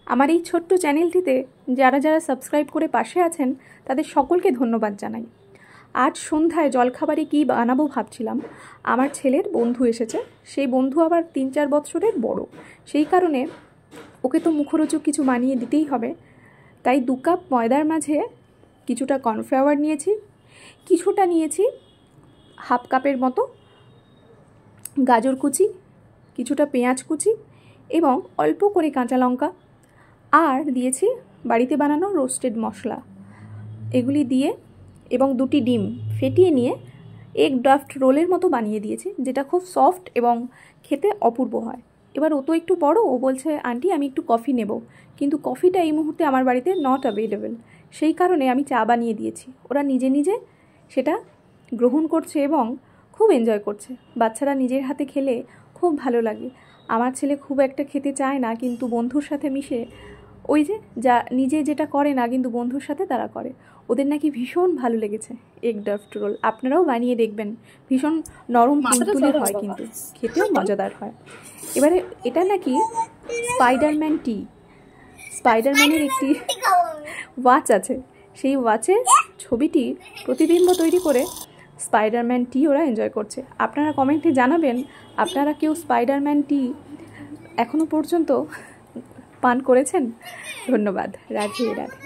আমার এই ছোট্ট চ্যানেলটিতে যারা যারা সাবস্ক্রাইব করে পাশে আছেন তাদের সকলকে ধন্যবাদ জানাই। আজ সন্ধ্যায় জলখাবারে কী বানাবো ভাবছিলাম। আমার ছেলের বন্ধু এসেছে, সেই বন্ধু আবার 3-4 বছরের বড়, সেই কারণে ওকে তো মুখরোচক কিছু বানিয়ে দিতেই হবে। তাই 2 কাপ ময়দার মাঝে কিছুটা কর্নফ্লাওয়ার নিয়েছি, কিছুটা নিয়েছি হাফ কাপের মতো গাজর কুচি, কিছুটা পেঁয়াজ কুচি এবং অল্প করে কাঁচা লঙ্কা, আর দিয়েছি বাড়িতে বানানো রোস্টেড মশলা। এগুলি দিয়ে এবং 2টি ডিম ফেটিয়ে নিয়ে এগ ড্রাফট রোলের মতো বানিয়ে দিয়েছি, যেটা খুব সফট এবং খেতে অপূর্ব হয়। এবার ও তো একটু বড়, ও বলছে আন্টি আমি একটু কফি নেব, কিন্তু কফিটা এই মুহূর্তে আমার বাড়িতে নট অ্যাভেলেবেল, সেই কারণে আমি চা বানিয়ে দিয়েছি। ওরা নিজে নিজে সেটা গ্রহণ করছে এবং খুব এনজয় করছে। বাচ্চারা নিজের হাতে খেলে খুব ভালো লাগে। আমার ছেলে খুব একটা খেতে চায় না, কিন্তু বন্ধুর সাথে মিশে ওই যে যা নিজে যেটা করে না, কিন্তু বন্ধুর সাথে তারা করে। ওদের নাকি ভীষণ ভালো লেগেছে এগ ড্রাফট রোল। আপনারাও বানিয়ে দেখবেন, ভীষণ নরম তুলতুলে হয়, কিন্তু খেতেও মজাদার হয়। এবারে এটা নাকি স্পাইডারম্যান টি, স্পাইডারম্যানের একটি ওয়াচ আছে, সেই ওয়াচের ছবিটি প্রতিবিম্ব তৈরি করে স্পাইডারম্যান টি ওরা এনজয় করছে। আপনারা কমেন্টে জানাবেন আপনারা কেউ স্পাইডারম্যান টি এখনও পর্যন্ত পান করেছেন। ধন্যবাদ। রাধে রাধে।